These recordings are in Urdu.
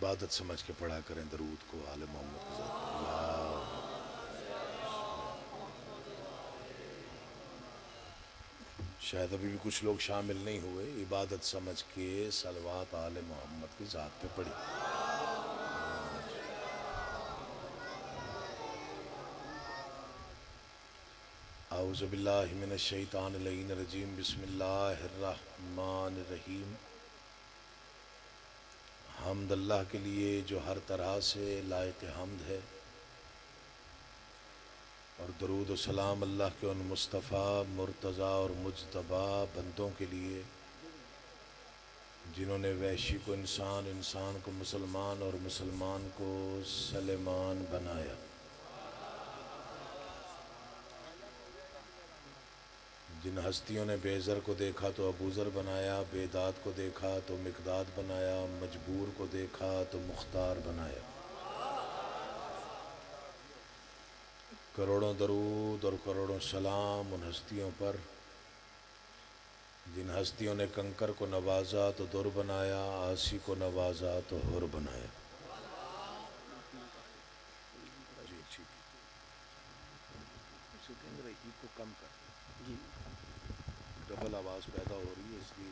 عبادت سمجھ کے پڑھا کریں درود کو آل محمد کے ذات پر۔ اللہ شاید ابھی بھی کچھ لوگ شامل نہیں ہوئے، عبادت سمجھ کے صلوات آل محمد کی ذات پہ پڑھی۔ اعوذ باللہ من الشیطان اللعین الرجیم، بسم اللہ الرحمن الرحیم۔ حمد اللہ کے لیے جو ہر طرح سے لائق حمد ہے، اور درود و سلام اللہ کے ان مصطفیٰ مرتضیٰ اور مجتبیٰ بندوں کے لیے جنہوں نے وحشی کو انسان، انسان کو مسلمان اور مسلمان کو سلیمان بنایا۔ جن ہستیوں نے بے زر کو دیکھا تو ابوذر بنایا، بے داد کو دیکھا تو مقداد بنایا، مجبور کو دیکھا تو مختار بنایا۔ کروڑوں درود اور کروڑوں سلام ان ہستیوں پر جن ہستیوں نے کنکر کو نوازا تو در بنایا، آسی کو نوازا تو حر بنایا۔ جی ٹھیک ہے، کو کم کر، ڈبل آواز پیدا ہو رہی ہے اس لیے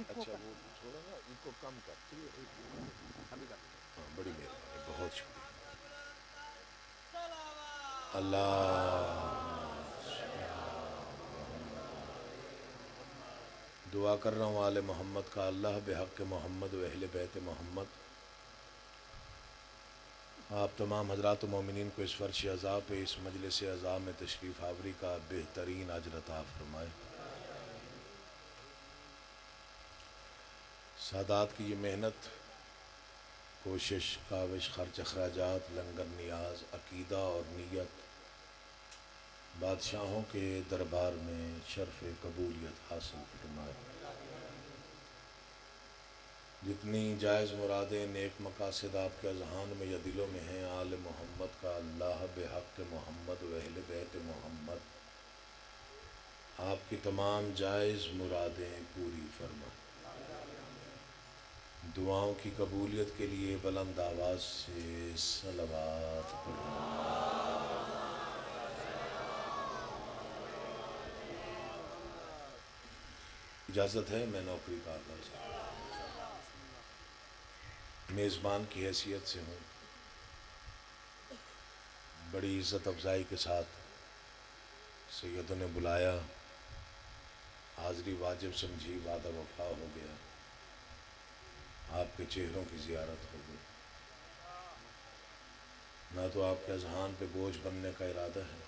اچھا وہ چھوڑا نا، کو کم کر، ہاں بڑی مہربانی، بہت شکریہ۔ اللہ دعا کر رہا ہوں آل محمد کا، اللہ بحق محمد و اہل بیت محمد آپ تمام حضرات و مومنین کو اس فرش عزا پہ، اس مجلس عزا میں تشریف آوری کا بہترین اجر عطا فرمائے۔ سادات کی یہ محنت، کوشش، کاوش، خرچ اخراجات، لنگر نیاز، عقیدہ اور نیت بادشاہوں کے دربار میں شرف قبولیت حاصل فرمائے۔ جتنی جائز مرادیں، نیک مقاصد آپ کے اذہان میں یا دلوں میں ہیں، آل محمد کا اللہ بحق محمد و اہل بیت محمد آپ کی تمام جائز مرادیں پوری فرمائے۔ دعاؤں کی قبولیت کے لیے بلند آواز سے صلوات پڑھیں۔ اجازت ہے میں نوکری کا آغاز میزبان کی حیثیت سے ہوں، بڑی عزت افزائی کے ساتھ سیدوں نے بلایا، حاضری واجب سمجھی، وعدہ وفا ہو گیا، آپ کے چہروں کی زیارت ہو گئی۔ نہ تو آپ کے اذہان پہ بوجھ بننے کا ارادہ ہے،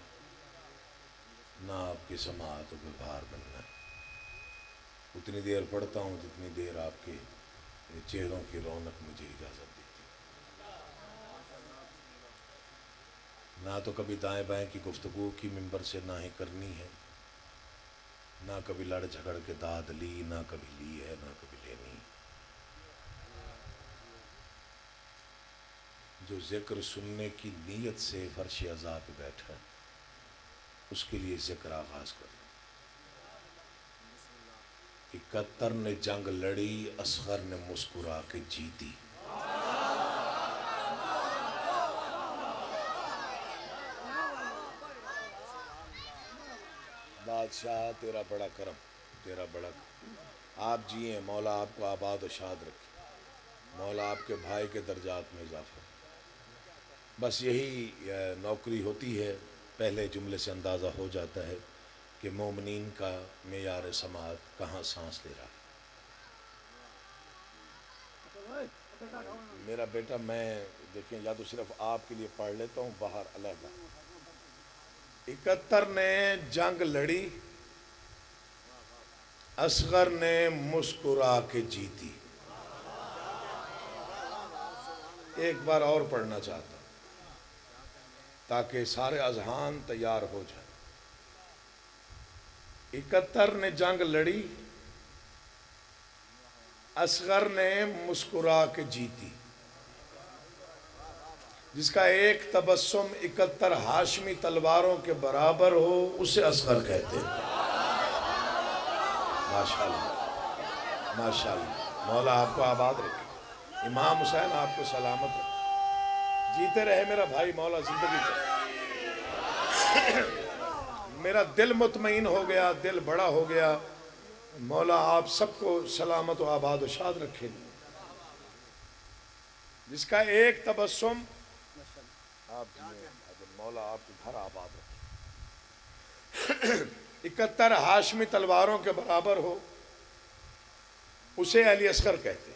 نہ آپ کی سماعتوں پہ بھار بننا ہے۔ اتنی دیر پڑھتا ہوں جتنی دیر آپ کے چہروں کی رونق مجھے اجازت دیتی۔ نہ تو کبھی دائیں بائیں کی گفتگو کی منبر سے نہ ہی کرنی ہے، نہ کبھی لڑ جھگڑ کے داد لی، نہ کبھی لی ہے، نہ کبھی لینی ہے۔ جو ذکر سننے کی نیت سے فرش عزا پہ بیٹھا اس کے لیے ذکر آغاز کریں۔ 71 نے جنگ لڑی، اصغر نے مسکرا کے جیتی۔ بادشاہ تیرا بڑا کرم، تیرا بڑا کرم، آپ جیئیں، مولا آپ کو آباد و شاد رکھے، مولا آپ کے بھائی کے درجات میں اضافہ۔ بس یہی نوکری ہوتی ہے، پہلے جملے سے اندازہ ہو جاتا ہے کہ مومنین کا معیار سماعت کہاں سانس لے رہا ہے۔ میرا بیٹا، میں دیکھیں یا تو صرف آپ کے لیے پڑھ لیتا ہوں باہر علیحدہ۔ 71 نے جنگ لڑی، اصغر نے مسکرا کے جیتی۔ ایک بار اور پڑھنا چاہتا ہوں تاکہ سارے اذہان تیار ہو جائیں۔ 71 نے جنگ لڑی، اصغر نے مسکرا کے جیتی۔ جس کا ایک تبسم 71 ہاشمی تلواروں کے برابر ہو اسے اصغر کہتے ہیں۔ ماشاءاللہ ماشاءاللہ، مولا آپ کو آباد رکھے، امام حسین آپ کو سلامت رکھے، جیتے رہے میرا بھائی، مولا زندگی کرے۔ میرا دل مطمئن ہو گیا، دل بڑا ہو گیا، مولا آپ سب کو سلامت و آباد و شاد رکھے، جس کا ایک تبسم آپ مولا آپ کے گھر آباد رکھے، 71 ہاشمی تلواروں کے برابر ہو، اسے علی اصغر کہتے۔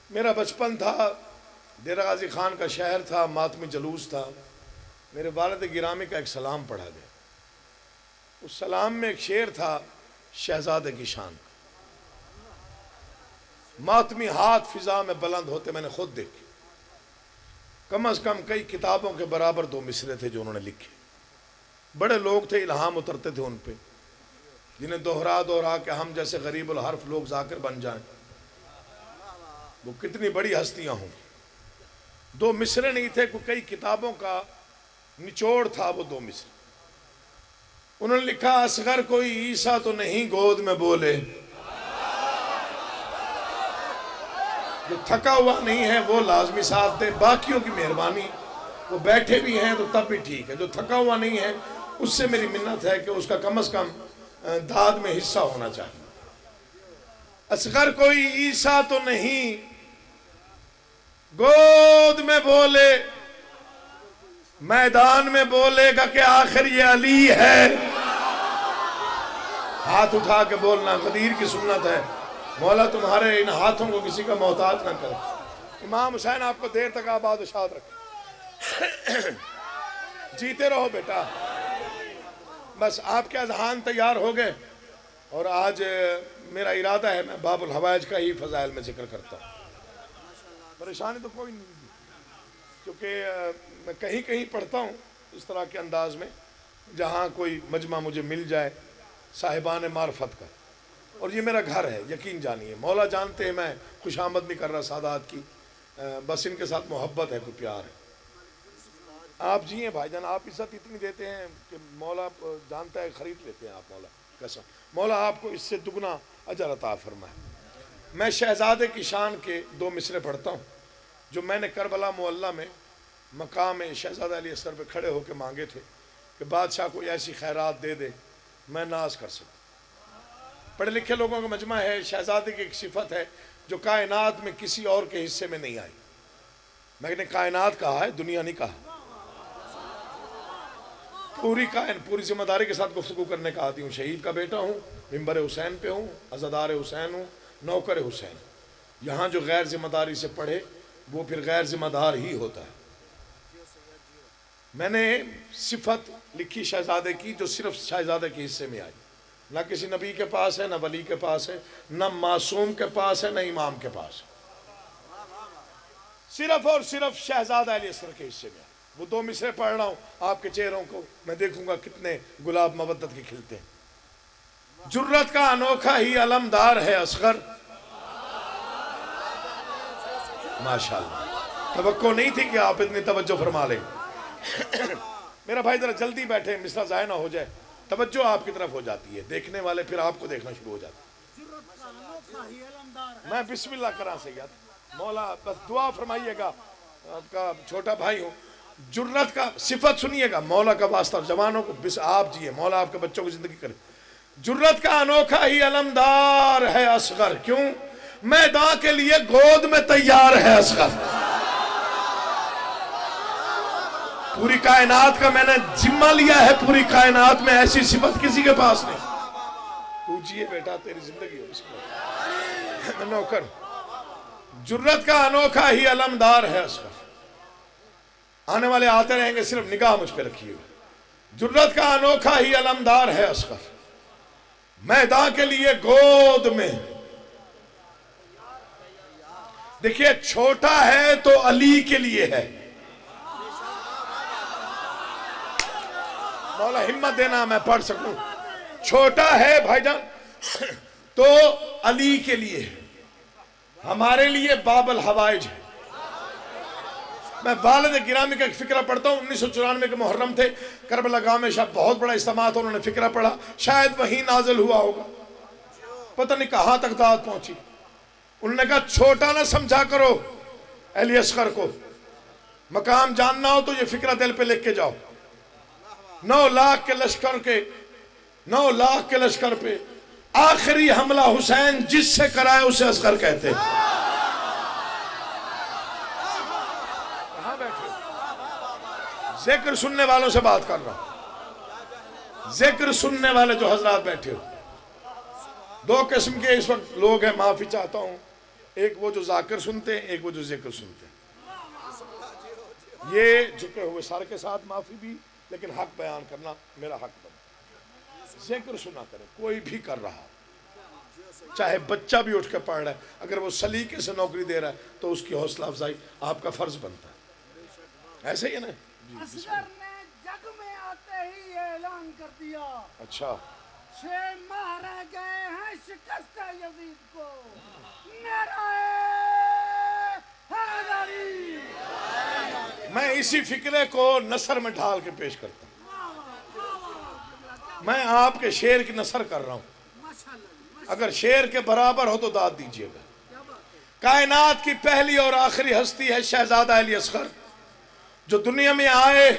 میرا بچپن تھا، ڈیرہ غازی خان کا شہر تھا، ماتمی جلوس تھا، میرے والد گرامی کا ایک سلام پڑھا گیا، اس سلام میں ایک شعر تھا شہزادے کی شان، ماتمی ہاتھ فضا میں بلند ہوتے میں نے خود دیکھے، کم از کم کئی کتابوں کے برابر 2 مصرے تھے جو انہوں نے لکھے، بڑے لوگ تھے، الہام اترتے تھے ان پہ، جنہیں دوہرا دوہرا کہ ہم جیسے غریب الحرف لوگ ذاکر بن جائیں، وہ کتنی بڑی ہستیاں ہوں گی۔ 2 مصرے نہیں تھے، کئی کتابوں کا نچوڑ تھا وہ 2 مصرے۔ انہوں نے لکھا، اصغر کوئی عیسیٰ تو نہیں گود میں بولے، جو تھکا ہوا نہیں ہے وہ لازمی ساتھ دے، باقیوں کی مہربانی، وہ بیٹھے بھی ہیں تو تب بھی ٹھیک ہے، جو تھکا ہوا نہیں ہے اس سے میری منت ہے کہ اس کا کم از کم داد میں حصہ ہونا چاہیے۔ اصغر کوئی عیسیٰ تو نہیں گود میں بولے، میدان میں بولے گا کہ آخر یہ علی ہے، ہاتھ اٹھا کے بولنا غدیر کی سنت ہے، مولا تمہارے ان ہاتھوں کو کسی کا محتاج نہ کرے۔ امام حسین آپ کو دیر تک آباد و شاد رکھے، جیتے رہو بیٹا۔ بس آپ کے اذہان تیار ہو گئے، اور آج میرا ارادہ ہے میں باب الحوائج کا ہی فضائل میں ذکر کرتا ہوں، پریشانی تو کوئی نہیں، کیونکہ میں کہیں کہیں پڑھتا ہوں اس طرح کے انداز میں، جہاں کوئی مجمع مجھے مل جائے صاحبان معرفت کا، اور یہ میرا گھر ہے، یقین جانیے، مولا جانتے ہیں میں خوش آمد نہیں کر رہا سادات کی، بس ان کے ساتھ محبت ہے، کوئی پیار ہے۔ آپ جی ہیں بھائی جان، آپ عزت اتنی دیتے ہیں کہ مولا جانتا ہے، خرید لیتے ہیں آپ، مولا قسم، مولا آپ کو اس سے دگنا اجر عطا فرمائے۔ میں شہزادے کی شان کے 2 مصرے پڑھتا ہوں جو میں نے کربلا معلیٰ میں مقام شہزادہ علی اصغر پہ کھڑے ہو کے مانگے تھے کہ بادشاہ کوئی ایسی خیرات دے دے میں ناز کر سکوں۔ پڑھے لکھے لوگوں کا مجمع ہے، شہزادے کی ایک صفت ہے جو کائنات میں کسی اور کے حصے میں نہیں آئی، میں نے کائنات کہا ہے، دنیا نہیں کہا، پوری ذمہ داری کے ساتھ گفتگو کرنے کا عادی ہوں، شہید کا بیٹا ہوں، ممبر حسین پہ ہوں، عزادار حسین ہوں، نوکر حسین، یہاں جو غیر ذمہ داری سے پڑھے وہ پھر غیر ذمہ دار ہی ہوتا ہے۔ میں نے صفت لکھی شہزادے کی جو صرف شہزادے کے حصے میں آئی، نہ کسی نبی کے پاس ہے، نہ ولی کے پاس ہے، نہ معصوم کے پاس ہے، نہ امام کے پاس ہے، صرف اور صرف شہزادہ علی اصغر کے حصے میں آئی۔ وہ 2 مصرے پڑھ رہا ہوں، آپ کے چہروں کو میں دیکھوں گا کتنے گلاب مودت کے کھلتے ہیں۔ جرت کا انوکھا ہی علمدار ہے اصغر، ماشاءاللہ، توقع نہیں تھی کہ آپ اتنی توجہ فرما لیں۔ میرا بھائی ذرا جلدی بیٹھے، مصرع ضائع نہ ہو جائے، توجہ آپ کی طرف ہو جاتی ہے، دیکھنے والے پھر آپ کو دیکھنا شروع ہو جاتے ہیں۔ میں بسم اللہ کراں سید، مولا بس دعا فرمائیے گا، آپ کا چھوٹا بھائی ہوں، جرت کا صفت سنیے گا، مولا کا واسطہ جوانوں کو، بس آپ جیے، مولا آپ کے بچوں کو زندگی کرے۔ جرت کا انوکھا ہی علمدار ہے اصغر، کیوں؟ میدان کے لیے گود میں تیار ہے اصغر۔ پوری کائنات کا میں نے ذمہ لیا ہے، پوری کائنات میں ایسی صفت کسی کے پاس نہیں۔ تو جیے بیٹا، تیری زندگی ہو، بسم اللہ۔ میں نوکر، جرت کا انوکھا ہی علمدار ہے اصغر، آنے والے آتے رہیں گے، صرف نگاہ مجھ پہ رکھیے گا۔ جرت کا انوکھا ہی علمدار ہے اصغر، میدان کے لیے گود میں، دیکھیے چھوٹا ہے تو علی کے لیے ہے، مولا ہمت دینا میں پڑھ سکوں، چھوٹا ہے بھائی جان تو علی کے لیے ہے، ہمارے لیے باب الحوائج ہے۔ میں والد گرامی کا ایک فقرہ پڑھتا ہوں، 1994 کے محرم تھے، کربلا گاہ میں بہت بڑا اجتماع تھا، انہوں نے فقرہ پڑھا، شاید وہی نازل ہوا ہوگا۔ پتہ نہیں کہاں تک داد پہنچی. انہوں نے کہا چھوٹا نہ سمجھا کرو علی اصغر کو، مقام جاننا ہو تو یہ فکرہ دل پہ لکھ کے جاؤ. 9 لاکھ کے لشکر پہ آخری حملہ حسین جس سے کرائے اسے اصغر کہتے ہیں. کہاں بیٹھے؟ ذکر سننے والوں سے بات کر رہا ہوں. ذکر سننے والے جو حضرات بیٹھے ہو، 2 قسم کے اس وقت لوگ ہیں، معافی چاہتا ہوں. ایک وہ جو ذاکر سنتے ہیں، ایک وہ جو ذکر سنتے ہیں. یہ جھکے ہوئے سر کے ساتھ معافی بھی، لیکن حق بیان کرنا میرا حق بنا. ذکر سنا کرے کوئی بھی کر رہا، چاہے بچہ بھی اٹھ کے پڑھ رہا ہے، اگر وہ سلیقے سے نوکری دے رہا ہے تو اس کی حوصلہ افزائی آپ کا فرض بنتا ہے. ایسے ہی ہے نا؟ اصغر نے جگ میں آتے ہی اعلان کر دیا، اچھا 6 ماہ رہ گئے ہیں شکست یزید کو، میرا حیدری. میں اسی فکرے کو نثر میں ڈھال کے پیش کرتا ہوں. میں آپ کے شعر کی نثر کر رہا ہوں، اگر شعر کے برابر ہو تو داد دیجیے گا. کائنات کی پہلی اور آخری ہستی ہے شہزادہ علی اصغر. جو دنیا میں آئے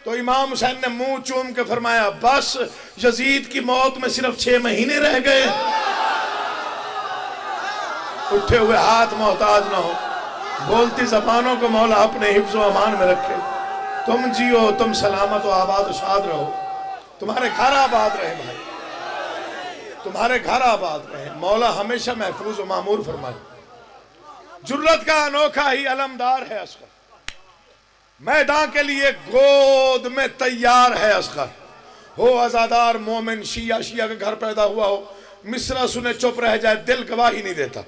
تو امام حسین نے منہ چوم کے فرمایا بس یزید کی موت میں صرف 6 مہینے رہ گئے. اٹھے ہوئے ہاتھ محتاج نہ ہو، بولتی زبانوں کو مولا اپنے حفظ و امان میں رکھے. تم جیو، تم سلامت و آباد و شاد رہو، تمہارے گھر آباد رہے بھائی، تمہارے گھر آباد رہے. مولا ہمیشہ محفوظ و معمور فرمائے. جرت کا انوکھا ہی علمدار ہے اصغر، میدان کے لیے گود میں تیار ہے اصغر. ہو عزادار مومن شیعہ کے گھر پیدا ہوا ہو، مصرع سنے چپ رہ جائے دل گواہی نہیں دیتا.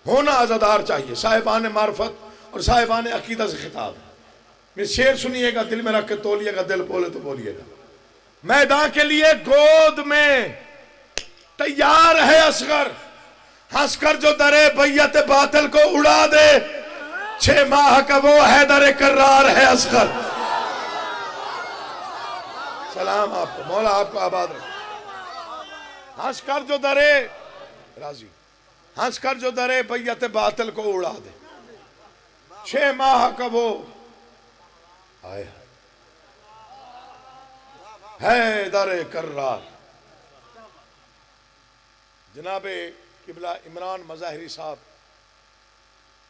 ہونا عزادار چاہیے. صاحبان معرفت اور صاحبان عقیدہ سے خطاب ہے. میں شعر سنیے گا، دل میں رکھ کے تولیے گا، دل بولے تو بولیے گا. میدان کے لیے گود میں تیار ہے اصغر، ہنس کر جو درے بیعت باطل کو اڑا دے. 6 ماہ کا وہ حیدر کرار ہے اصغر. سلام آپ کو، مولا آپ کو آباد رکھے. ہنس کر جو درے راضی، ہنس کر جو درے بیعت باطل کو اڑا دے. 6 ماہ کا وہ آئے حیدر کرار. جناب قبلہ عمران مظاہری صاحب،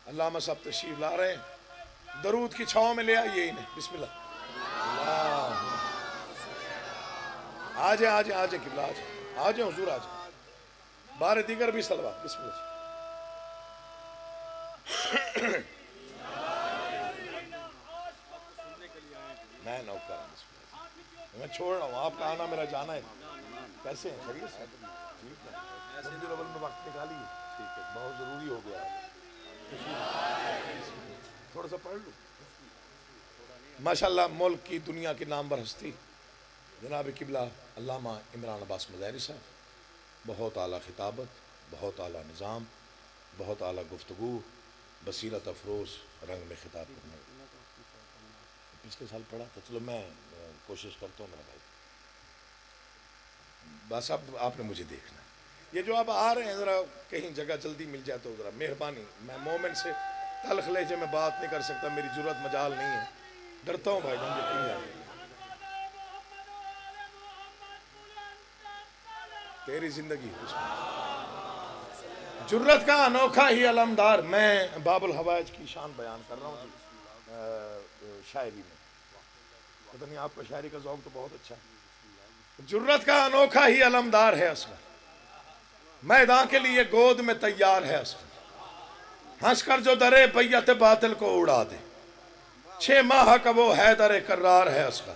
علامہ صاحب تشریف لا رہے ہیں. درود کی چھاؤں میں لے آئیے انہیں. بسم اللہ. آجیں قبلہ آجیں حضور آجیں. بار دیگر بھی صلوات. بسم اللہ. میں نوکر ہوں. بسم اللہ. میں چھوڑ رہا ہوں، آپ کا آنا میرا جانا ہے. کیسے ہیں؟ خیریت سے؟ ٹھیک ہے. ربیع الاول میں وقت نکالیے، ٹھیک ہے، بہت ضروری ہو گیا. تھوڑا سا پڑھ لوں. ماشاءاللہ ملک کی دنیا کی نامور ہستی جناب قبلہ علامہ عمران عباس مظاہری صاحب، بہت اعلیٰ خطابت، بہت اعلیٰ نظام، بہت اعلیٰ گفتگو، بصیرت افروز رنگ میں خطاب کرنے. پچھلے سال پڑھا تھا. چلو میں کوشش کرتا ہوں میرا بھائی. بس اب آپ نے مجھے دیکھنا. یہ جو آپ آ رہے ہیں ذرا کہیں جگہ جلدی مل جائے تو ذرا مہربانی. میں مومن سے تلخ لہجے میں بات نہیں کر سکتا، میری جرات مجال نہیں ہے. ڈرتا ہوں بھائی جان، یقین ہے تیری زندگی. جرت کا انوکھا ہی علمدار. میں باب الحوائج کی شان بیان کر رہا ہوں شاعری میں. پتہ نہیں آپ کا شاعری کا ذوق تو بہت اچھا ہے. جرت کا انوکھا ہی علمدار ہے اصغر، میدان کے لیے گود میں تیار ہے اصغر. ہنس کر جو درے بیعت باطل کو اڑا دے. 6 ماہ کا وہ حیدر کرار ہے اصغر.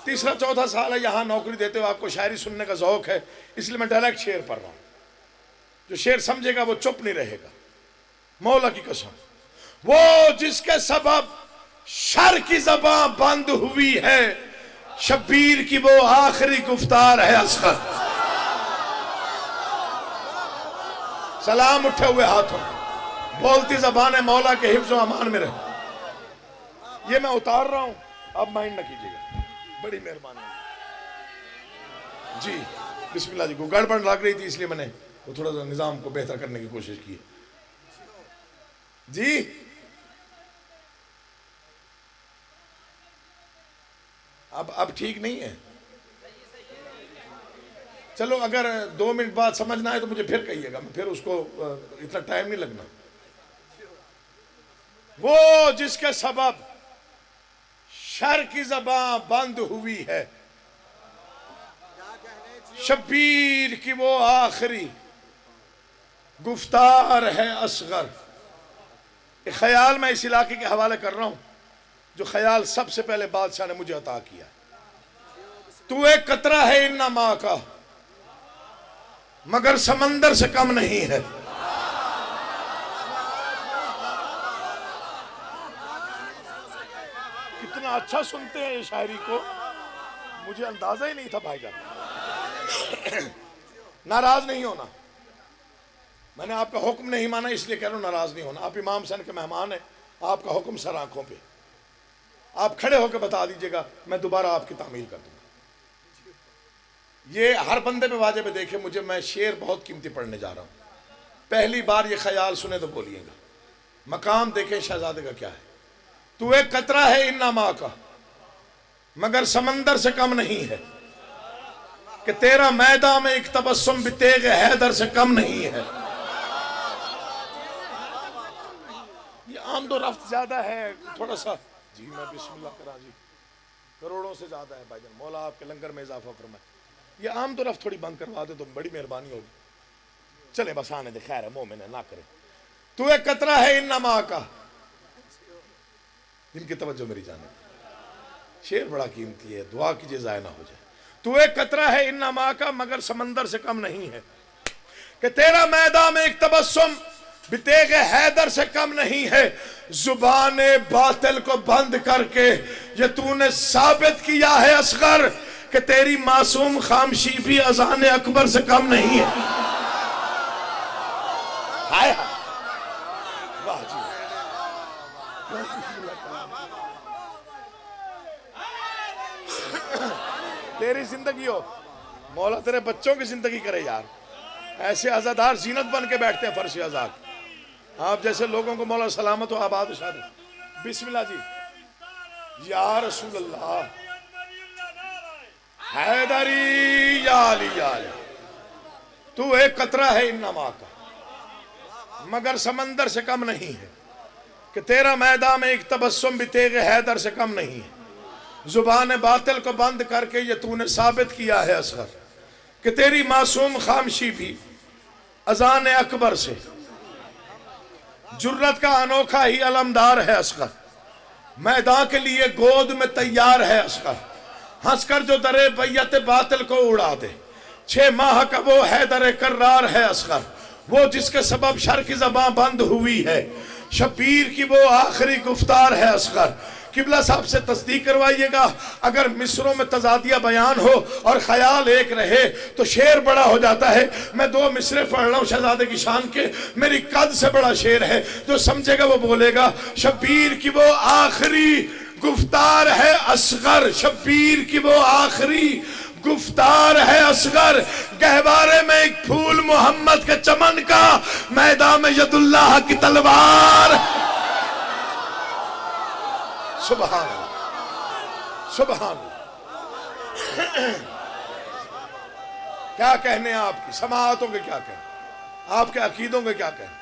تیسرا چوتھا سال ہے یہاں نوکری دیتے ہو. آپ کو شاعری سننے کا ذوق ہے، اس لیے میں ڈائریکٹ شعر پڑھ رہا ہوں. جو شعر سمجھے گا وہ چپ نہیں رہے گا. مولا کی قسم، وہ جس کے سبب شر کی زباں بند ہوئی ہے، شبیر کی وہ آخری گفتار ہے اصغر. سلام اٹھے ہوئے ہاتھوں، بولتی زبان مولا کے حفظ و امان میں رہے. یہ میں اتار رہا ہوں، اب مائنڈ نہ کیجیے گا، بڑی مہربانی جی. بسم اللہ جی. کو گڑبڑ لگ رہی تھی اس لیے میں نے وہ تھوڑا سا نظام کو بہتر کرنے کی کوشش کی جی. اب ٹھیک نہیں ہے. چلو اگر 2 منٹ بعد سمجھنا ہے تو مجھے پھر کہیے گا, پھر اس کو اتنا ٹائم نہیں لگنا. وہ جس کے سبب شر کی زبان بند ہوئی ہے, شبیر کی وہ آخری گفتار ہے اصغر. ایک خیال میں اس علاقے کے حوالے کر رہا ہوں, جو خیال سب سے پہلے بادشاہ نے مجھے عطا کیا. تو ایک قطرہ ہے ان ماں کا, مگر سمندر سے کم نہیں ہے. کتنا اچھا سنتے ہیں یہ شاعری کو, مجھے اندازہ ہی نہیں تھا بھائی جان. ناراض نہیں ہونا, میں نے آپ کا حکم نہیں مانا اس لیے کہہ رہا ہوں ناراض نہیں ہونا. آپ امام حسین کے مہمان ہیں, آپ کا حکم سر آنکھوں پہ. آپ کھڑے ہو کے بتا دیجئے گا, میں دوبارہ آپ کی تعمیل کر دوں گا. یہ ہر بندے پہ واجب ہے. دیکھیں مجھے, میں شعر بہت قیمتی پڑھنے جا رہا ہوں. پہلی بار یہ خیال سنے تو بولیے گا. مقام دیکھیں شہزادے کا کیا ہے. تو ایک قطرہ ہے ان ماں کا, مگر سمندر سے کم نہیں ہے. کہ تیرا میدان میں ایک تبسم بھی تیغ حیدر سے کم نہیں ہے. یہ آمد و رفت زیادہ ہے تھوڑا سا. جی میں بسم اللہ کرا جی, کروڑوں سے زیادہ ہے بھائی جان. مولا آپ کے لنگر میں اضافہ فرمائے. یہ آمد و رفت تھوڑی بند کروا دے تو بڑی مہربانی ہوگی. چلے بس آنے دے, خیر ہے, مومن ہے, نہ کرے. تو ایک قطرہ ہے ان ماں کا, جن کی توجہ میری جانب. شعر بڑا قیمتی ہے, دعا کیجئے ضائع نہ ہو جائے. تو ایک قطرہ ہے ان ماں کا, مگر سمندر سے کم نہیں ہے. کہ تیرا میدان میں ایک تبسم بھی تیغ حیدر سے کم نہیں ہے. زبان باطل کو بند کر کے یہ تو نے ثابت کیا ہے اصغر, کہ تیری معصوم خامشی بھی اذان اکبر سے کم نہیں ہے. ہائے واہ جی, تیری زندگی ہو, مولا تیرے بچوں کی زندگی کرے یار. ایسے عزادار زینت بن کے بیٹھتے ہیں فرش عزا. آپ جیسے لوگوں کو مولا سلامت و آباد و شاد. بسم اللہ جی. یا رسول اللہ, حیدری یا علی یا علی. تو ایک قطرہ ہے ان ماں کا, مگر سمندر سے کم نہیں ہے. کہ تیرا میدان میں ایک تبسم بھی تیغ حیدر سے کم نہیں ہے. زبان باطل کو بند کر کے یہ تو نے ثابت کیا ہے اصغر, کہ تیری معصوم خامشی بھی اذان اکبر سے. جرت کا انوکھا ہی علمدار ہے اصغر, میدان کے لیے گود میں تیار ہے اصغر. ہنس کر جو درے بیت باطل کو اڑا دے, 6 ماہ کا وہ حیدر کرار ہے اصغر. وہ جس کے سبب شر کی زبان بند ہوئی ہے, شبیر کی وہ آخری گفتار ہے اصغر. قبلہ صاحب سے تصدیق کروائیے گا, اگر مصروں میں تضادیہ بیان ہو اور خیال ایک رہے تو شعر بڑا ہو جاتا ہے. میں 2 مصرے پڑھ رہا ہوں شہزادے کی شان کے, میری قد سے بڑا شعر ہے. جو سمجھے گا وہ بولے گا. شبیر کی وہ آخری گفتار ہے اصغر, شبیر کی وہ آخری گفتار ہے اصغر. گہوارے میں ایک پھول محمد کے چمن کا, میدان میں ید اللہ کی تلوار. سبحان اللہ, سبحان اللہ. کیا کہنے ہیں آپ کی سماعتوں کے, کیا کہنے آپ کے عقیدوں کے, کیا کہنے.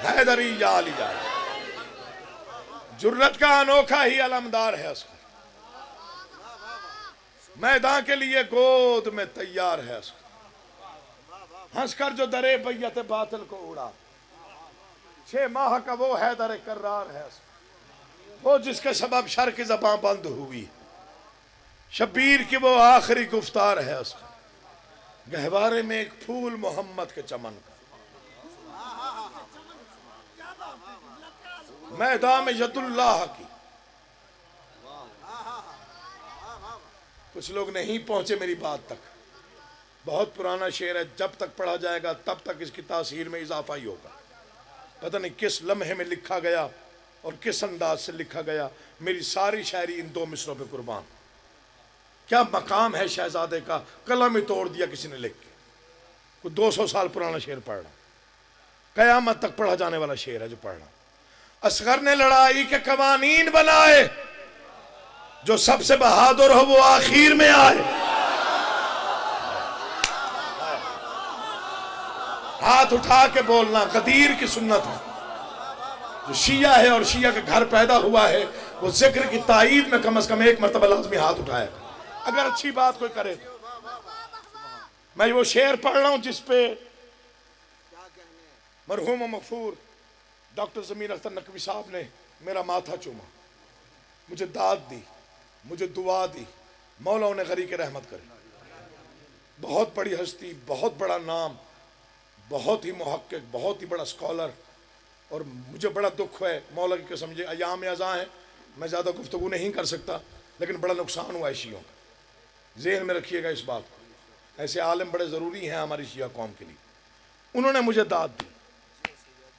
حیدری یا علی یا علی. جرت کا انوکھا ہی علمدار ہے اصغر, میدان کے لیے گود میں تیار ہے اصغر. ہنس کر جو درے بیت باطل کو اڑا, 6 ماہ کا وہ حیدر کرار ہے اصغر. وہ جس کے سبب شر کی زبان بند ہوئی, شبیر کی وہ آخری گفتار ہے اصغر. گہوارے میں ایک پھول محمد کے چمن کا, میدان میں ید اللہ کی. کچھ لوگ نہیں پہنچے میری بات تک. بہت پرانا شعر ہے, جب تک پڑھا جائے گا تب تک اس کی تاثیر میں اضافہ ہی ہوگا. پتہ نہیں کس لمحے میں لکھا گیا اور کس انداز سے لکھا گیا. میری ساری شاعری ان 2 مصروں پہ قربان. کیا مقام ہے شہزادے کا, قلم ہی توڑ دیا کسی نے لکھ کے. کوئی 200 سال پرانا شعر پڑھ رہا، قیامت تک پڑھا جانے والا شعر ہے جو پڑھ رہا۔ اصغر نے لڑائی کے قوانین بنائے، جو سب سے بہادر ہو وہ آخر میں آئے۔ ہاتھ اٹھا کے بولنا غدیر کی سنت ہے۔ جو شیعہ ہے اور شیعہ کے گھر پیدا ہوا ہے وہ ذکر کی تائید میں کم از کم ایک مرتبہ لازمی ہاتھ اٹھایا اگر اچھی بات کوئی کرے تو۔ میں وہ شعر پڑھ رہا ہوں جس پہ مرحوم و مغفور ڈاکٹر ضمیر اختر نقوی صاحب نے میرا ماتھا چوما، مجھے داد دی، مجھے دعا دی، مولا انہیں غریق رحمت کرے۔ بہت بڑی ہستی، بہت بڑا نام، بہت ہی محقق، بہت ہی بڑا اسکالر، اور مجھے بڑا دکھ ہے، مولا کی قسم، یہ ایام ازاں ہیں، میں زیادہ گفتگو نہیں کر سکتا، لیکن بڑا نقصان ہوا ہے شیعوں کا۔ ذہن میں رکھیے گا اس بات کو، ایسے عالم بڑے ضروری ہیں ہماری شیعہ قوم کے لیے۔ انہوں نے مجھے داد دی،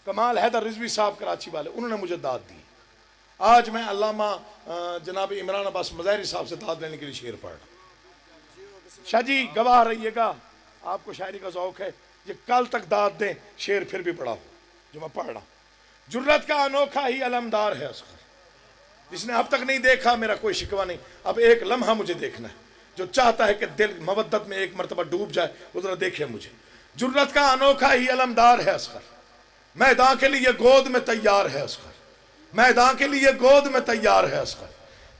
کمال حیدر رضوی صاحب کراچی والے، انہوں نے مجھے داد دی۔ آج میں علامہ جناب عمران عباس مظاہری صاحب سے داد لینے کے لیے شعر پڑھ رہا ہوں۔ شاہ جی گواہ رہیے گا، آپ کو شاعری کا ذوق ہے، یہ کل تک داد دیں، شعر پھر بھی پڑھا ہو جو میں پڑھ رہا ہوں۔ جرت کا انوکھا ہی علمدار ہے اصغر، جس نے اب تک نہیں دیکھا میرا کوئی شکوہ نہیں، اب ایک لمحہ مجھے دیکھنا ہے۔ جو چاہتا ہے کہ دل مودت میں ایک مرتبہ ڈوب جائے وہ ذرا دیکھے مجھے۔ جرت کا انوکھا ہی علمدار ہے اصغر، میدان کے لیے گود میں تیار ہے اصغر، میدان کے لیے گود میں تیار ہے اصغر۔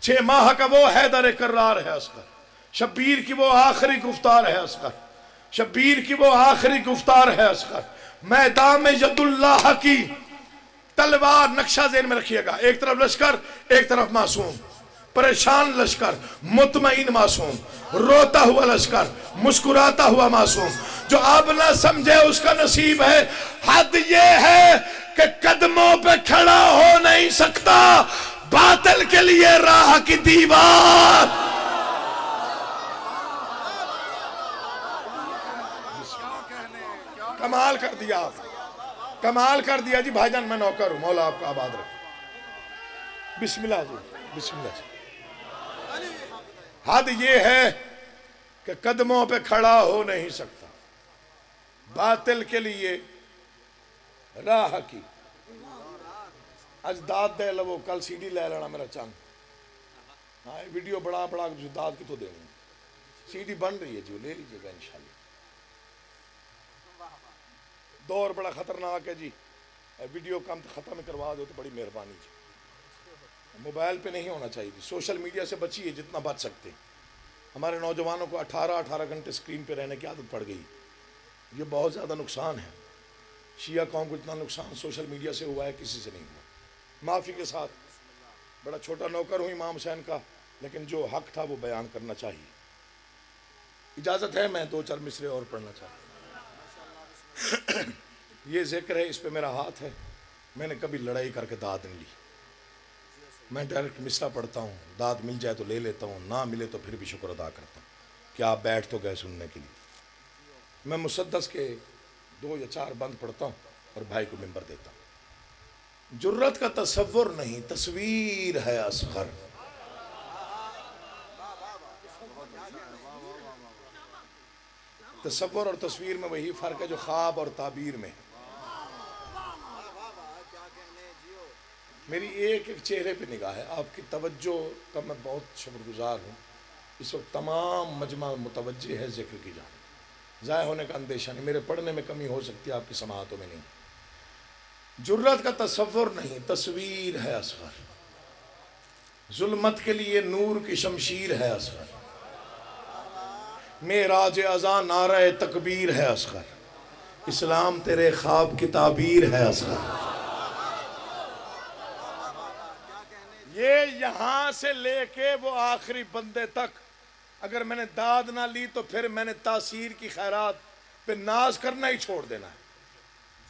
6 ماہ کا وہ حیدر کرار ہے اصغر، شبیر کی وہ آخری گفتار ہے اصغر، شبیر کی وہ آخری گفتار ہے اصغر۔ میدان میں ید اللہ کی تلوار، نقشہ ذہن میں رکھیے گا، ایک طرف لشکر، ایک طرف معصوم، پریشان لشکر، مطمئن معصوم، روتا ہوا لشکر، مسکراتا ہوا معصوم۔ جو اب نہ سمجھے اس کا نصیب ہے، حد یہ ہے کہ قدموں پہ کھڑا ہو نہیں سکتا، باطل کے لیے راہ کی دیوار۔ کمال کر دیا آپ، کمال کر دیا جی بھائی جان، میں نوکر ہوں، مولا آپ کو آباد رکھے۔ بسم اللہ جی، بسم اللہ جی۔ حد یہ ہے کہ قدموں پہ کھڑا ہو نہیں سکتا، باطل کے لیے راہ کی۔ آج داد دے لو، کل سی ڈی لے لینا میرا چند، ہاں ویڈیو بڑا بڑا داد کی تو دینی، سی ڈی بن رہی ہے جی، لے لیجیے گا انشاءاللہ۔ دور بڑا خطرناک ہے جی، ویڈیو کم ختم کروا دو تو بڑی مہربانی جی۔ موبائل پہ نہیں ہونا چاہیے جی، سوشل میڈیا سے بچیے جتنا بچ سکتے۔ ہمارے نوجوانوں کو 18 گھنٹے سکرین پہ رہنے کی عادت پڑ گئی، یہ بہت زیادہ نقصان ہے۔ شیعہ قوم کو اتنا نقصان سوشل میڈیا سے ہوا ہے، کسی سے نہیں ہوا۔ معافی کے ساتھ، بڑا چھوٹا نوکر ہوں امام حسین کا، لیکن جو حق تھا وہ بیان کرنا چاہیے۔ اجازت ہے میں 2-4 مصرے اور پڑھنا چاہتا ہوں۔ یہ ذکر ہے، اس پہ میرا ہاتھ ہے، میں نے کبھی لڑائی کر کے داد نہیں لی، میں ڈائریکٹ مصرع پڑھتا ہوں، داد مل جائے تو لے لیتا ہوں، نہ ملے تو پھر بھی شکر ادا کرتا ہوں کہ آپ بیٹھ تو گئے سننے کے لیے۔ میں مسدس کے 2 یا 4 بند پڑھتا ہوں اور بھائی کو منبر دیتا ہوں۔ جرت کا تصور نہیں، تصویر ہے اصغر۔ تصور اور تصویر میں وہی فرق ہے جو خواب اور تعبیر میں ہے۔ میری ایک ایک چہرے پہ نگاہ ہے، آپ کی توجہ کا میں بہت شکر گزار ہوں۔ اس وقت تمام مجمع متوجہ ہے ذکر کی جانب، ضائع ہونے کا اندیشہ نہیں، میرے پڑھنے میں کمی ہو سکتی ہے، آپ کی سماعتوں میں نہیں۔ جرت کا تصور نہیں، تصویر ہے اصغر، ظلمت کے لیے نور کی شمشیر ہے اصغر، معراج ازاں نعرہ تکبیر ہے اصغر، اسلام تیرے خواب کی تعبیر ہے اصغر۔ یہ یہاں سے لے کے وہ آخری بندے تک، اگر میں نے داد نہ لی تو پھر میں نے تاثیر کی خیرات پہ ناز کرنا ہی چھوڑ دینا ہے۔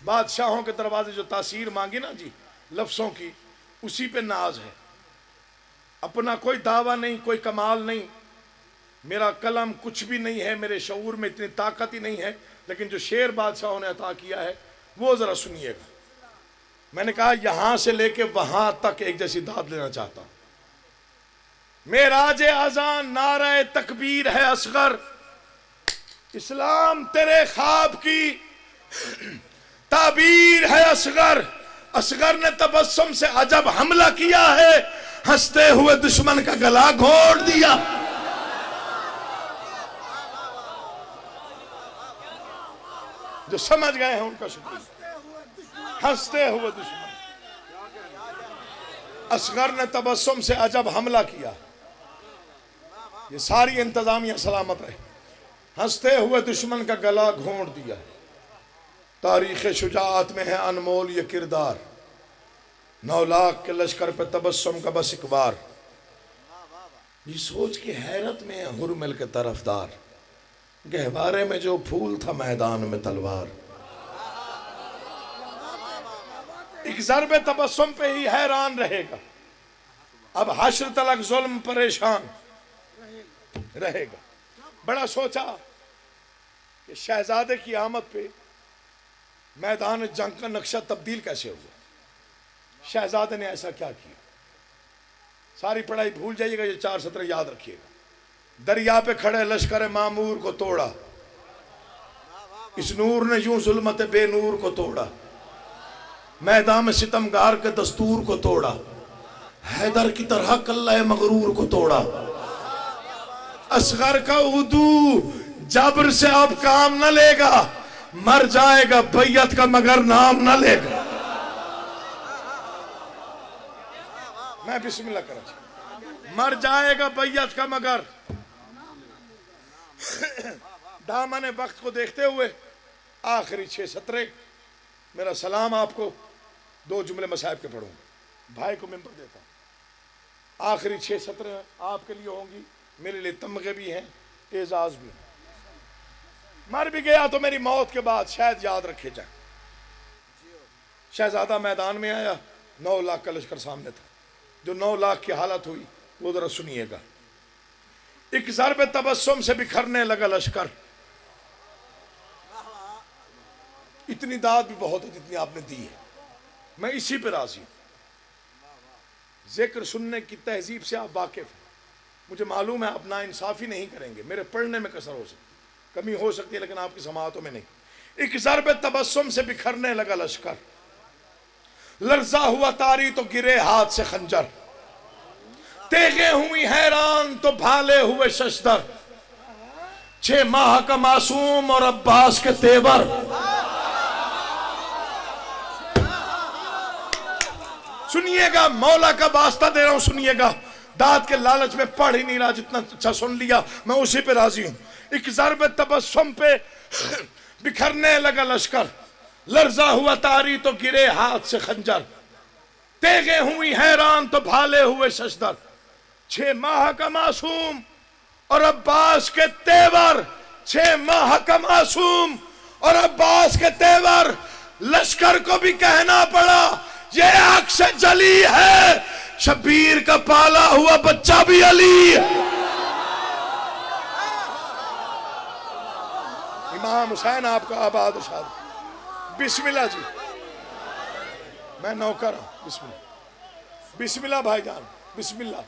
بادشاہوں کے دروازے جو تاثیر مانگی نا جی لفظوں کی، اسی پہ ناز ہے۔ اپنا کوئی دعویٰ نہیں، کوئی کمال نہیں، میرا قلم کچھ بھی نہیں ہے، میرے شعور میں اتنی طاقت ہی نہیں ہے، لیکن جو شعر بادشاہوں نے عطا کیا ہے وہ ذرا سنیے گا۔ میں نے کہا یہاں سے لے کے وہاں تک ایک جیسی داد لینا چاہتا ہوں۔ معراج ازاں نعرہ تکبیر ہے اصغر، اسلام تیرے خواب کی تعبیر ہے اصغر. اصغر نے تبسم سے عجب حملہ کیا ہے, ہنستے ہوئے دشمن کا گلا گھونٹ دیا. جو سمجھ گئے ہیں ان کا شکریہ. ہنستے ہوئے دشمن. اصغر نے تبسم سے عجب حملہ کیا. یہ ساری انتظامیہ سلامت رہے. ہنستے ہوئے دشمن کا گلا گھونٹ دیا. تاریخ شجاعت میں ہے انمول یہ کردار. 9 لاکھ کے لشکر پہ تبسم کا بس ایک بار. یہ سوچ کے حیرت میں ہرمل کے طرفدار, گہوارے میں جو پھول تھا میدان میں تلوار. ایک ضرب تبسم پہ ہی حیران رہے گا, اب حشر تلک ظلم پریشان رہے گا. بڑا سوچا کہ شہزادے کی آمد پہ میدان جنگ کا نقشہ تبدیل کیسے ہوا. شہزادے نے ایسا کیا کیا. ساری پڑھائی بھول جائیے گا, یہ 4 سطر یاد رکھیے گا. دریا پہ کھڑے لشکر معمور کو توڑا, اس نور نے یوں ظلمت بے نور کو توڑا. میدان میں ستمگار کے دستور کو توڑا, حیدر کی طرح کلہ مغرور کو توڑا. اصغر کا اردو جبر سے اب کام نہ لے گا, مر جائے گا بیعت کا مگر نام نہ لے گا. میں بسم اللہ کرا چاہتا, مر جائے گا بیعت کا مگر. دامن وقت کو دیکھتے ہوئے آخری 6 سطریں. میرا سلام آپ کو 2 جملے مصائب کے پڑھوں گا, بھائی کو ممبر دیتا ہوں. آخری 6 سطریں آپ کے لیے ہوں گی, میرے لیے تمغے بھی ہیں, اعزاز بھی ہیں. مر بھی گیا تو میری موت کے بعد شاید یاد رکھے جائیں. شہزادہ میدان میں آیا, 9 لاکھ کا لشکر سامنے تھا. جو 9 لاکھ کی حالت ہوئی وہ ذرا سنیے گا. ایک ضرب تبسم سے بکھرنے لگا لشکر. اتنی داد بھی بہت ہے جتنی آپ نے دی ہے, میں اسی پہ راضی ہوں. ذکر سننے کی تہذیب سے آپ واقف ہیں. مجھے معلوم ہے آپ ناانصافی نہیں کریں گے, میرے پڑھنے میں کثر ہو سکتی, کمی ہو سکتی ہے, لیکن آپ کی سماعتوں میں نہیں. ایک ضرب تبسم سے بکھرنے لگا لشکر, لرزا ہوا تاری تو گرے ہاتھ سے خنجر. تیغیں ہوئی حیران تو بھالے ہوئے ششدر. 6 ماہ کا معصوم اور عباس کے تیور. سنیے گا, مولا کا واسطہ دے رہا ہوں, سنیے گا. داد کے لالچ میں پڑھ ہی نہیں رہا, جتنا اچھا سن لیا میں اسی پہ راضی ہوں. ایک ضرب تبسم پہ بکھرنے لگا لشکر, لرزا ہوا تاری تو گرے ہاتھ سے خنجر. تیغیں ہوئی حیران تو بھالے ہوئے ششدر. 6 ماہ کا معصوم اور عباس کے تیور. 6 ماہ کا معصوم اور عباس کے تیور. لشکر کو بھی کہنا پڑا یہ عکس جلی ہے, شبیر کا پالا ہوا بچہ بھی علی. امام حسین آپ کا آباد و شاد. بسم اللہ جی, میں نوکر ہوں. بسم اللہ, بسم اللہ بھائی جان, بسم اللہ.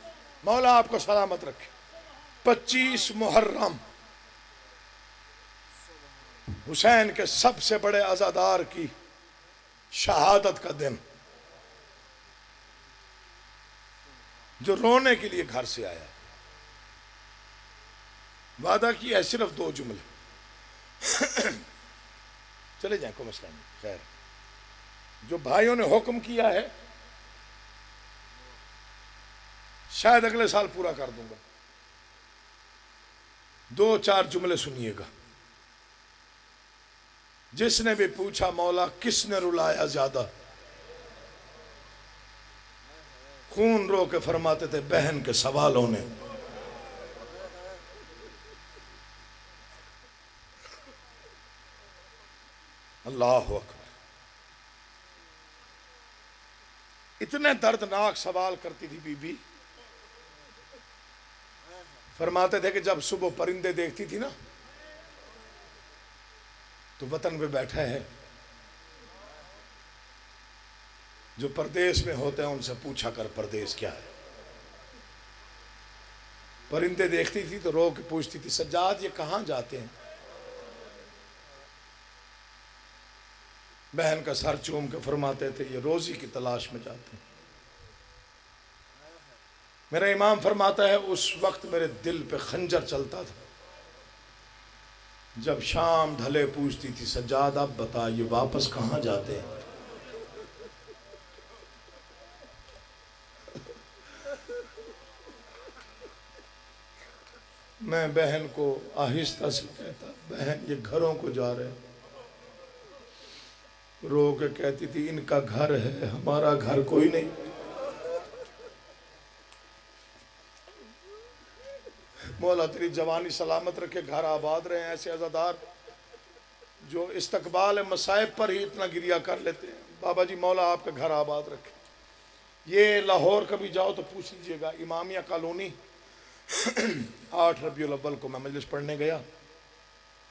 مولا آپ کو سلامت رکھے. 25 محرم حسین کے سب سے بڑے عزادار کی شہادت کا دن, جو رونے کے لیے گھر سے آیا. وعدہ کیا ہے صرف 2 جملے. چلے جائیں, کوئی مسئلہ نہیں. خیر, جو بھائیوں نے حکم کیا ہے شاید اگلے سال پورا کر دوں گا. 2-4 جملے سنیے گا. جس نے بھی پوچھا مولا کس نے رلایا زیادہ, خون رو کے فرماتے تھے بہن کے سوالوں نے. اللہ اکبر. اتنے دردناک سوال کرتی تھی بی بی. فرماتے تھے کہ جب صبح پرندے دیکھتی تھی نا تو وطن پہ بیٹھا ہے, جو پردیس میں ہوتے ہیں ان سے پوچھا کر پردیس کیا ہے. پرندے دیکھتی تھی تو رو کے پوچھتی تھی سجاد یہ کہاں جاتے ہیں, بہن کا سر چوم کے فرماتے تھے یہ روزی کی تلاش میں جاتے ہیں۔ میرا امام فرماتا ہے اس وقت میرے دل پہ خنجر چلتا تھا جب شام ڈھلے پوچھتی تھی سجاد اب بتا یہ واپس کہاں جاتے ہیں؟ میں بہن کو آہستہ سے کہتا بہن یہ گھروں کو جا رہے ہیں، رو کے کہتی تھی ان کا گھر ہے ہمارا گھر کوئی نہیں۔ مولا تیری جوانی سلامت رکھے، گھر آباد رہے ہیں ایسے عزادار جو استقبال مصائب پر ہی اتنا گریہ کر لیتے ہیں۔ بابا جی مولا آپ کا گھر آباد رکھے۔ یہ لاہور کبھی جاؤ تو پوچھ لیجئے گا، امامیہ کالونی 8 ربیع الاول کو میں مجلس پڑھنے گیا،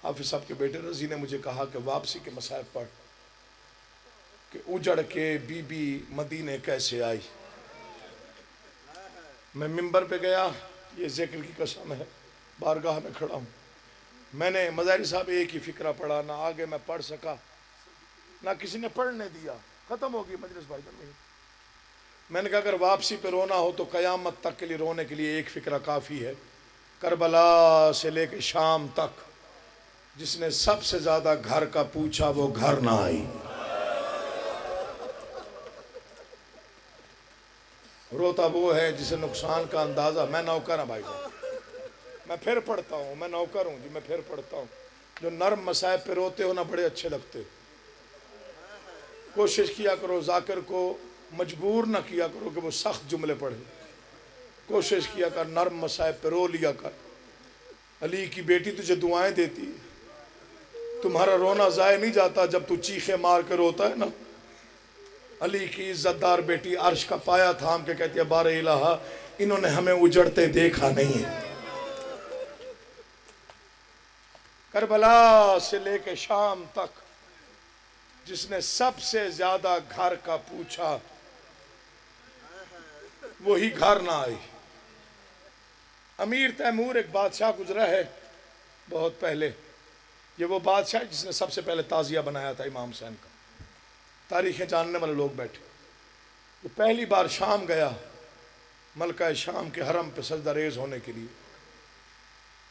حافظ صاحب کے بیٹے رضی نے مجھے کہا کہ واپسی کے مصائب پڑھ کہ اجڑ کے بی بی مدینے کیسے آئی۔ میں ممبر پہ گیا، یہ ذکر کی قسم ہے، بارگاہ میں کھڑا ہوں، میں نے مظاہری صاحب ایک ہی فقرہ پڑھا، نہ آگے میں پڑھ سکا نہ کسی نے پڑھنے دیا، ختم ہوگی مجلس بھائی جان۔ میں نے کہا اگر واپسی پہ رونا ہو تو قیامت تک کے لیے رونے کے لیے ایک فقرہ کافی ہے، کربلا سے لے کے شام تک جس نے سب سے زیادہ گھر کا پوچھا وہ گھر نہ آئی۔ روتا وہ ہے جسے نقصان کا اندازہ، میں نوکر ہوں بھائی جان، میں پھر پڑھتا ہوں، میں نوکر ہوں جی، میں پھر پڑھتا ہوں۔ جو نرم مصائب پہ روتے ہو نا بڑے اچھے لگتے۔ کوشش کیا کرو ذاکر کو مجبور نہ کیا کرو کہ وہ سخت جملے پڑھے، کوشش کیا کر نرم مصائب پہ رو لیا کر۔ علی کی بیٹی تجھے دعائیں دیتی ہے، تمہارا رونا ضائع نہیں جاتا جب تو چیخے مار کے روتا ہے نا۔ علی کی عزت دار بیٹی عرش کا پایا تھام کے کہتی ہے بار الہ انہوں نے ہمیں اجڑتے دیکھا نہیں ہے۔ کربلا سے لے کے شام تک جس نے سب سے زیادہ گھر کا پوچھا وہی گھر نہ آئی۔ امیر تیمور ایک بادشاہ گزرا ہے بہت پہلے، یہ وہ بادشاہ جس نے سب سے پہلے تعزیہ بنایا تھا امام حسین کا، تاریخیں جاننے والے لوگ بیٹھے۔ وہ پہلی بار شام گیا ملکہ شام کے حرم پہ سجدہ ریز ہونے کے لیے،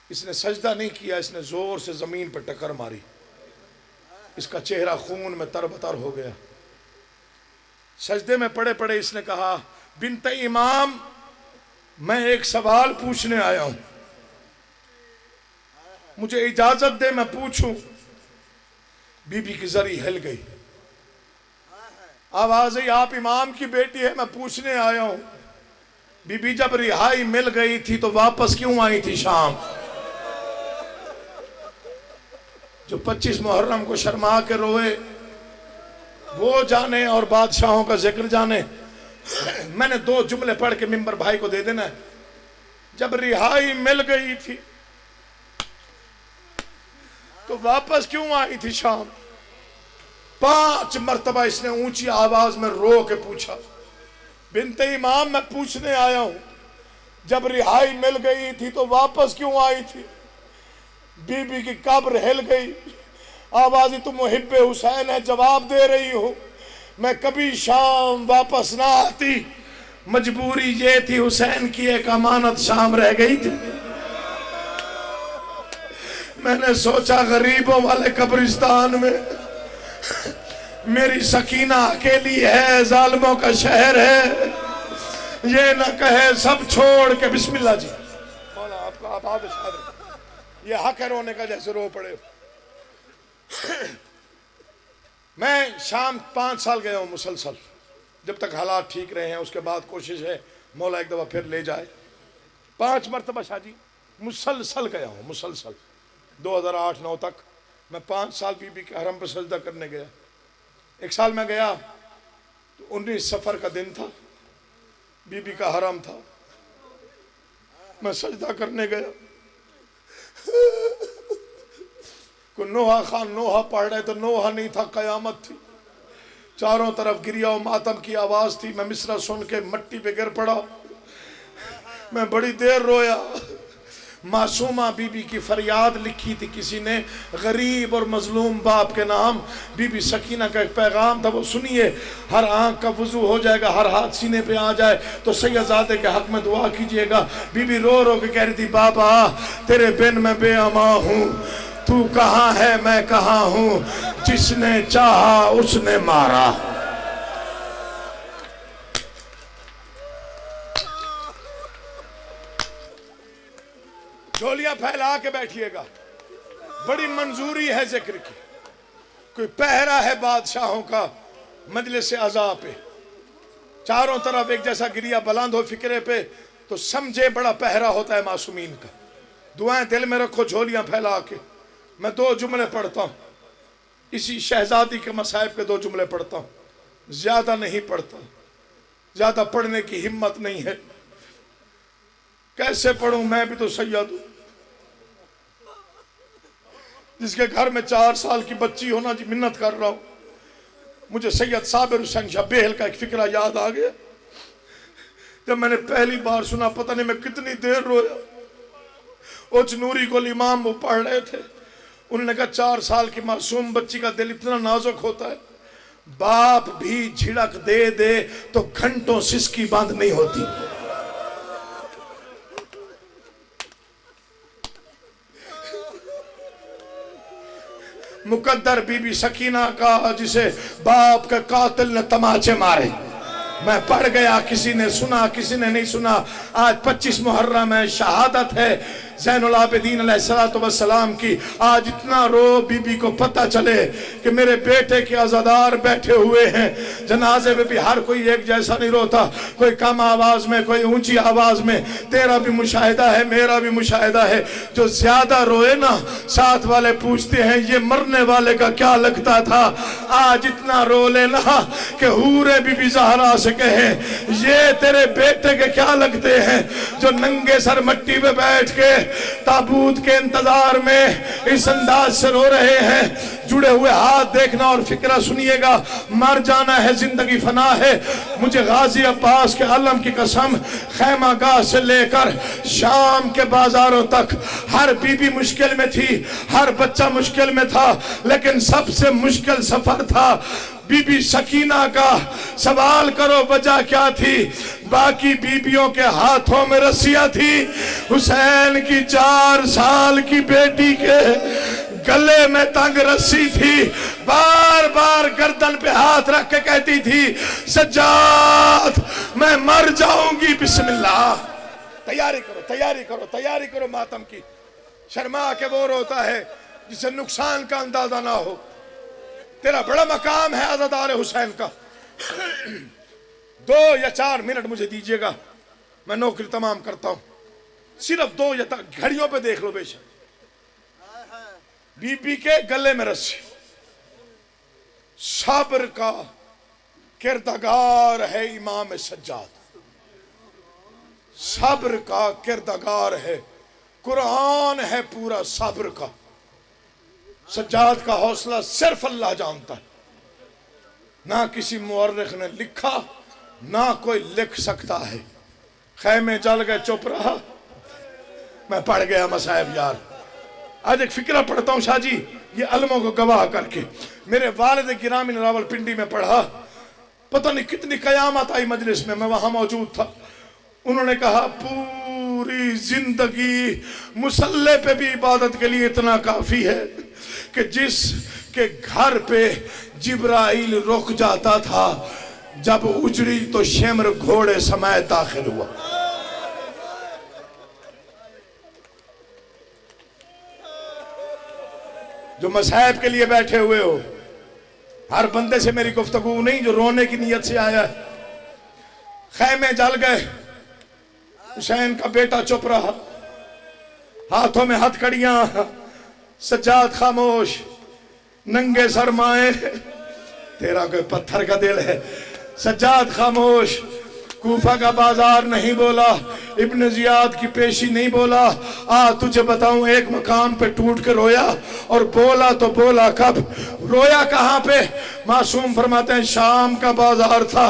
اس نے سجدہ نہیں کیا، اس نے زور سے زمین پہ ٹکر ماری، اس کا چہرہ خون میں تر بتر ہو گیا۔ سجدے میں پڑے پڑے اس نے کہا بنت امام میں ایک سوال پوچھنے آیا ہوں، مجھے اجازت دے میں پوچھوں۔ بی بی کی زری ہل گئی، آواز ہے آپ امام کی بیٹی ہے میں پوچھنے آیا ہوں۔ بی بی جب رہائی مل گئی تھی تو واپس کیوں آئی تھی شام؟ جو 25 محرم کو شرما کے روئے وہ جانے اور بادشاہوں کا ذکر جانے۔ میں نے 2 جملے پڑھ کے ممبر بھائی کو دے دینا ہے۔ جب رہائی مل گئی تھی تو واپس کیوں آئی تھی شام؟ 5 مرتبہ اس نے اونچی آواز میں رو کے پوچھا۔ بنت امام میں پوچھنے آیا ہوں جب رہائی مل گئی تھی تو واپس کیوں آئی تھی؟ بی بی کی قبر ہل گئی، آوازی تم محب حسین ہے جواب دے رہی ہو، میں کبھی شام واپس نہ آتی، مجبوری یہ تھی حسین کی ایک امانت شام رہ گئی تھی۔ میں نے سوچا غریبوں والے قبرستان میں میری سکینہ اکیلی ہے، ظالموں کا شہر ہے، یہ نہ کہے سب چھوڑ کے بسم اللہ جی مولا آپ کا آباد شاد رکھے۔ یہ حق ہے رونے کا جیسے رو پڑے۔ میں شام 5 سال گیا ہوں مسلسل، جب تک حالات ٹھیک رہے ہیں، اس کے بعد کوشش ہے مولا ایک دفعہ پھر لے جائے۔ 5 مرتبہ شاہ جی مسلسل گیا ہوں، مسلسل 2008-9 تک میں 5 سال بی بی کے حرم پہ سجدہ کرنے گیا۔ ایک سال میں گیا تو 19 صفر کا دن تھا، بی بی کا حرم تھا، میں سجدہ کرنے گیا، کو نوحہ خان نوحہ پڑھ رہے تو نوحہ نہیں تھا، قیامت تھی، چاروں طرف گریہ و ماتم کی آواز تھی۔ میں مصرع سن کے مٹی پہ گر پڑا، میں بڑی دیر رویا، معصومہ بی بی کی فریاد لکھی تھی کسی نے غریب اور مظلوم باپ کے نام. بی بی سکینہ کا ایک پیغام تھا، وہ سنیے. ہر آنکھ کا وضو ہو جائے گا، ہر ہاتھ سینے پہ آ جائے تو سیدزادے کے حق میں دعا کیجئے گا. بی بی رو رو کے کہہ رہی تھی بابا تیرے بن میں بے امان ہوں، تو کہاں ہے میں کہاں ہوں، جس نے چاہا اس نے مارا. جھولیاں پھیلا کے بیٹھیے گا، بڑی منظوری ہے ذکر کی. کوئی پہرا ہے بادشاہوں کا مجلس عزا پہ، چاروں طرف ایک جیسا گریا بلند ہو فکرے پہ تو سمجھے بڑا پہرا ہوتا ہے معصومین کا. دعائیں دل میں رکھو جھولیاں پھیلا کے. میں 2 جملے پڑھتا ہوں، اسی شہزادی کے مصائب کے 2 جملے پڑھتا ہوں، زیادہ نہیں پڑھتا، زیادہ پڑھنے کی ہمت نہیں ہے. کیسے پڑھوں، میں بھی تو سید ہوں، جس کے گھر میں 4 سال کی بچی ہونا جی منت کر رہا ہوں. مجھے سید صابر حسین شاہ بیل کا ایک فکرہ یاد آ گیا. جب میں نے پہلی بار سنا پتہ نہیں میں کتنی دیر رویا. اوچ نوری کو امام وہ پڑھ رہے تھے، انہوں نے کہا 4 سال کی معصوم بچی کا دل اتنا نازک ہوتا ہے، باپ بھی جھڑک دے دے تو گھنٹوں سسکی بند نہیں ہوتی. مقدر بی بی سکینہ کا جسے باپ کے قاتل نے تماچے مارے. میں پڑھ گیا، کسی نے سنا کسی نے نہیں سنا. آج 25 محرم ہے، شہادت ہے زین العابدین علیہ السلام کی. آج اتنا رو بی بی کو پتہ چلے کہ میرے بیٹے کے عزادار بیٹھے ہوئے ہیں. جنازے میں بھی ہر کوئی ایک جیسا نہیں روتا، کوئی کم آواز میں کوئی اونچی آواز میں. تیرا بھی مشاہدہ ہے میرا بھی مشاہدہ ہے. جو زیادہ روئے نا ساتھ والے پوچھتے ہیں یہ مرنے والے کا کیا لگتا تھا. آج اتنا رو لینا کہ حور بی بی زہرا سے کہے یہ تیرے بیٹے کے کیا لگتے ہیں جو ننگے سر مٹی پہ بیٹھ کے تابوت کے انتظار میں اس انداز سے رو رہے ہیں. جڑے ہوئے ہاتھ دیکھنا اور فکرہ سنیے گا. مر جانا ہے، زندگی فنا ہے. مجھے غازی عباس کے علم کی قسم، خیمہ گاہ سے لے کر شام کے بازاروں تک ہر بی بی مشکل میں تھی، ہر بچہ مشکل میں تھا، لیکن سب سے مشکل سفر تھا بی بی سکینہ کا. سوال کرو وجہ کیا تھی؟ باقی بیویوں کے ہاتھوں میں رسیاں تھی، حسین کی 4 سال کی بیٹی کے گلے میں تنگ رسی تھی. بار بار گردن پہ ہاتھ رکھ کے کہتی تھی سجاد میں مر جاؤں گی، بسم اللہ. تیاری کرو تیاری کرو تیاری کرو ماتم کی. شرما کے وہ روتا ہے جسے نقصان کا اندازہ نہ ہو. تیرا بڑا مقام ہے عزادار حسین کا. 2 یا 4 منٹ مجھے دیجئے گا، میں نوکری تمام کرتا ہوں. صرف 2 یا گھڑیوں پہ دیکھ لو. بے شک بی بی کے گلے میں رسی. صبر کا کردگار ہے امام سجاد، صبر کا کردگار ہے. قرآن ہے پورا صبر کا. سجاد کا حوصلہ صرف اللہ جانتا ہے. نہ کسی مورخ نے لکھا نہ کوئی لکھ سکتا ہے. خیمے جل گئے، چپ رہا. میں پڑھ گیا مصائب یار. آج ایک فکرہ پڑھتا ہوں شاہ جی، یہ علموں کو گواہ کر کے. میرے والد گرامی نے راول پنڈی میں پڑھا، پتہ نہیں کتنی قیامت آئی مجلس میں وہاں موجود تھا. انہوں نے کہا پوری زندگی مصلی پہ بھی عبادت کے لیے اتنا کافی ہے کہ جس کے گھر پہ جبرائیل رک جاتا تھا جب اجڑی تو شمر گھوڑے سمیت داخل ہوا. جو مصائب کے لیے بیٹھے ہوئے ہو، ہر بندے سے میری گفتگو نہیں جو رونے کی نیت سے آیا ہے. خیمے جل گئے، حسین کا بیٹا چپ رہا، ہاتھوں میں ہتھ کڑیاں. سجاد خاموش، ننگے سرمائے. تیرا کوئی پتھر کا دل ہے. سجاد خاموش. کوفہ کا بازار نہیں بولا، ابن زیاد کی پیشی نہیں بولا. تجھے بتاؤں ایک مقام پہ ٹوٹ کے رویا، اور بولا تو بولا کب؟ رویا کہاں پہ؟ معصوم فرماتے ہیں شام کا بازار تھا،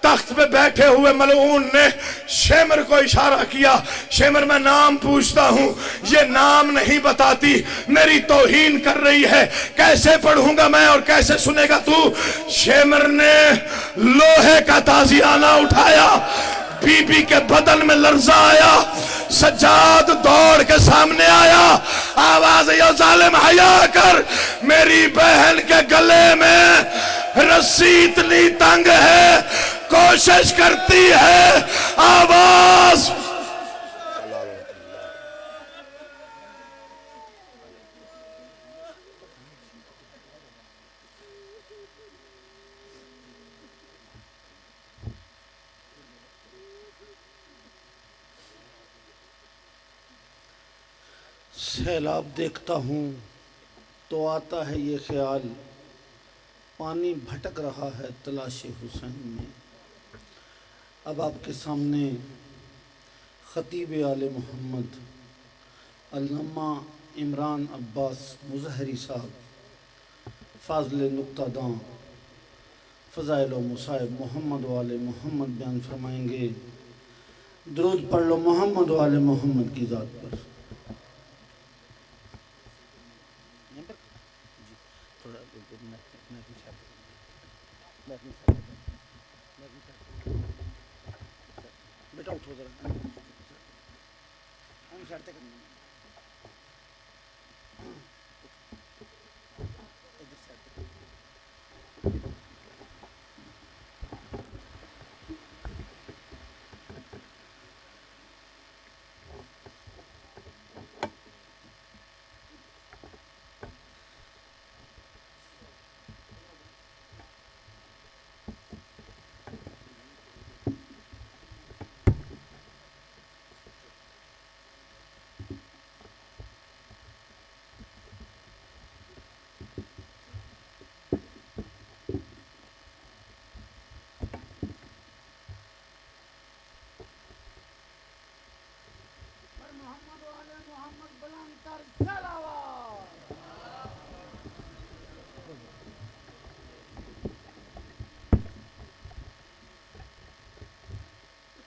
تخت پہ بیٹھے ہوئے ملعون نے شمر کو اشارہ کیا، شمر میں نام پوچھتا ہوں، یہ نام نہیں بتاتی، میری توہین کر رہی ہے، کیسے پڑھوں گا میں اور کیسے سنے گا تو؟ شمر نے لوہے کا تازیانہ اٹھایا، بی بی کے بدن میں لرزہ آیا، سجاد دوڑ کے سامنے آیا، آواز یا ظالم حیا کر، میری بہن کے گلے میں رسی اتنی تنگ ہے، کوشش کرتی ہے، آواز سیلاب دیکھتا ہوں تو آتا ہے یہ خیال، پانی بھٹک رہا ہے تلاش حسین میں۔ اب آپ کے سامنے خطیب آل محمد علامہ عمران عباس مظہری صاحب فاضل نکتہ داں فضائل و مصائب محمد و آل محمد بیان فرمائیں گے۔ درود پڑھ لو محمد و آل محمد کی ذات پر۔ بیٹا اٹھو ذرا،